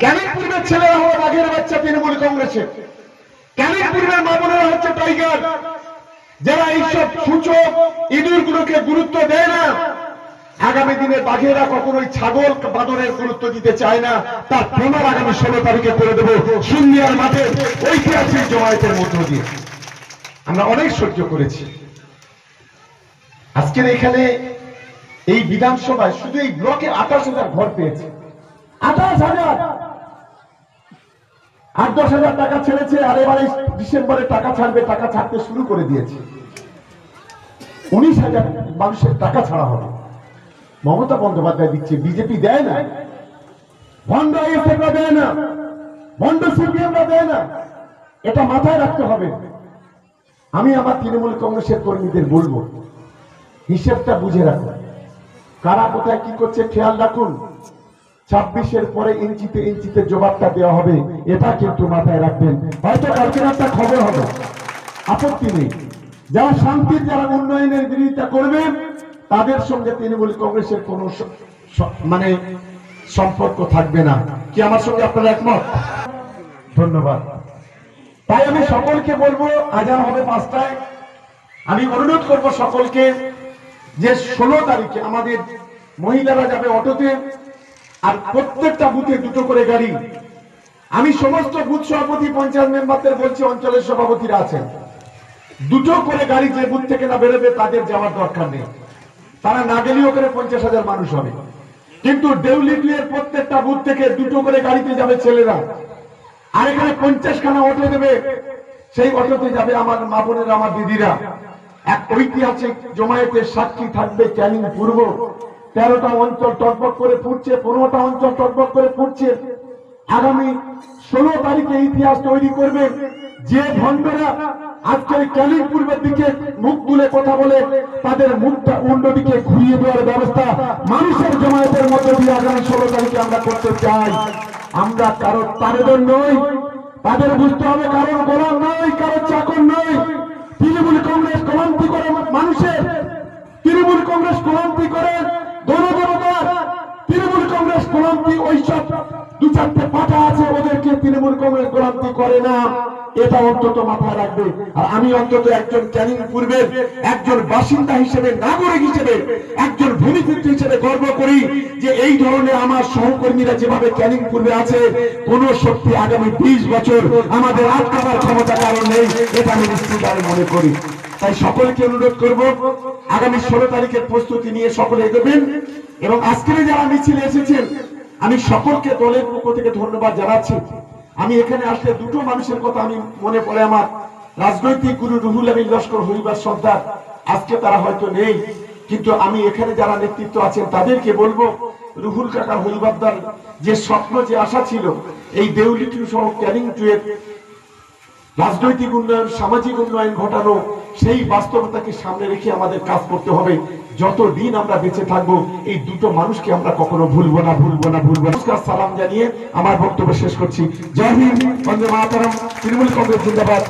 ক্যানিং পূর্বের ছেলেরা হলো বাঘের বাচ্চা তৃণমূল কংগ্রেসের, ক্যানিং পূর্বের মা বোনেরা হচ্ছে টাইগার, যারা এইসব সূচক ইঁদুরগুলোকে গুরুত্ব দেয় না। আগামী দিনে বাঘেরা কখনোই ছাগল বাদরের গুরুত্ব দিতে চায় না। তার প্রমাণ আগামী 16 তারিখে করে দেব সুন্নিয়ার মাঠে ঐতিহাসিক জমায়েতের মধ্য দিয়ে। আমরা অনেক সহ্য করেছি। আজকের এখানে এই বিধানসভায় শুধু এই ব্লকে 28,000 ঘর পেয়েছে। 28,000, 8-10,000 টাকা ছেড়েছে, আর এবারে ডিসেম্বরে টাকা ছাড়বে, টাকা ছাড়তে শুরু করে দিয়েছে। 19,000 মানুষের টাকা ছাড়া হবে। মমতা বন্দ্যোপাধ্যায় দিচ্ছে, বিজেপি দেয় না, ভণ্ড আইএসএফরা দেয় না, ভণ্ড সিপিএমরা দেয় না। এটা মাথায় রাখতে হবে। আমি আমার তৃণমূল কংগ্রেসের কর্মীদের বলবো, হিসেবটা বুঝে রাখুন, কারা কোথায় কি করছে খেয়াল রাখুন। 26-এর পরে ইঞ্চিতে ইঞ্চিতে জবাবটা দেওয়া হবে, এটা কিন্তু মাথায় রাখবেন। হয়তো কালকের একটা খবর হবে, আপত্তি নেই। যারা শান্তির, যারা উন্নয়নের বিরোধিতা করবেন, তাদের সঙ্গে তৃণমূল কংগ্রেসের কোনো মানে সম্পর্ক থাকবে না। কি আমার সঙ্গে আপনারা একমত? ধন্যবাদ। তাই আমি সকলকে বলবো, আজান হবে 5টায়। আমি অনুরোধ করব সকলকে যে 16 তারিখে আমাদের মহিলারা যাবে অটোতে, আর প্রত্যেকটা বুথে 2টো করে গাড়ি। আমি সমস্ত বুথ সভাপতি, পঞ্চায়েত মেম্বারদের বলছি, অঞ্চলের সভাপতিরা আছেন, 2টো করে গাড়ি যে বুথ থেকে না বেরোবে তাদের যাওয়ার দরকার নেই। তারা না গেলেও ওখানে 50,000 মানুষ হবে, কিন্তু দেউলিটির প্রত্যেকটা বুথ থেকে 2টো করে গাড়িতে যাবে ছেলেরা, আর এখানে 50খানা অটো দেবে। সেই অটোতে যাবে আমার মা বোনেরা, আমার দিদিরা। এক ঐতিহাসিক জমায়েতের সাক্ষী থাকবে ক্যানিং পূর্ব। 13টা অঞ্চল টকবক করে ফুটছে, 15টা অঞ্চল টকবক করে ফুটছে। আগামী 16 তারিখে ইতিহাস তৈরি করবে। যে ভণ্ডরা আজকে ক্যানিং পূর্বের দিকে মুখ তুলে কথা বলে, তাদের মুখটা অন্যদিকে ঘুরিয়ে দেওয়ার ব্যবস্থা মানুষের জমায়েতের মধ্যে দিয়ে আগামী 16 তারিখে আমরা করতে চাই। আমরা কারো তারেদর নই, তাদের বুঝতে হবে কারোর গোলাম নই, কারো চাকর নই। তৃণমূল কংগ্রেস ক্লান্তি করে মানুষের, তৃণমূল কংগ্রেস ক্লান্তি করে গণজনতার, তৃণমূল কংগ্রেস ক্লান্তি ওইসব 2-4টে পাটা আছে, ওদেরকে তৃণমূল কংগ্রেস ক্লান্তি করে না। এটা অন্তত মাথায় রাখবে। আর আমি অন্তত একজন ক্যানিং পূর্বের একজন বাসিন্দা হিসেবে, নাগরিক হিসেবে, একজন ভূমিপুত্র হিসেবে গর্ব করি যে এই ধরনের আমার সহকর্মীরা যেভাবে ক্যানিং পূর্বে আছে, কোন শক্তি আগামী 20 বছর আমাদের আটকাবার ক্ষমতা কারণ নেই, এটা আমি নিশ্চিত মনে করি। তাই সকলকে অনুরোধ করব, আগামী 16 তারিখের প্রস্তুতি নিয়ে সকলে এগোবেন। এবং আজকের যারা মিছিলে এসেছেন, আমি সকলকে দলের পক্ষ থেকে ধন্যবাদ জানাচ্ছি। আমি এখানে আসলে 2টো মানুষের কথা আমি মনে পড়ে, আমার রাজনৈতিক গুরু রুহুল আমিন লস্কর হরিবার সর্দার। আজকে তারা হয়তো নেই, কিন্তু আমি এখানে যারা নেতৃত্ব আছেন তাদেরকে বলবো, রুহুল কাকার হরিবারদার যে স্বপ্ন, যে আশা ছিল এই দেউলিটি সহ ক্যানিং 2 এর রাজনৈতিক উন্নয়ন, সামাজিক উন্নয়ন ঘটানো, সেই বাস্তবতাকে সামনে রেখে আমাদের কাজ করতে হবে। যতদিন আমরা বেঁচে থাকবো, এই 2টো মানুষকে আমরা কখনো ভুলবো না, ভুলবো না, ভুলবো না। নমস্কার, সালাম জানিয়ে আমার বক্তব্য শেষ করছি। জয় হিন্দ, বন্দে মাতরম, তৃণমূল কংগ্রেস জিন্দাবাদ।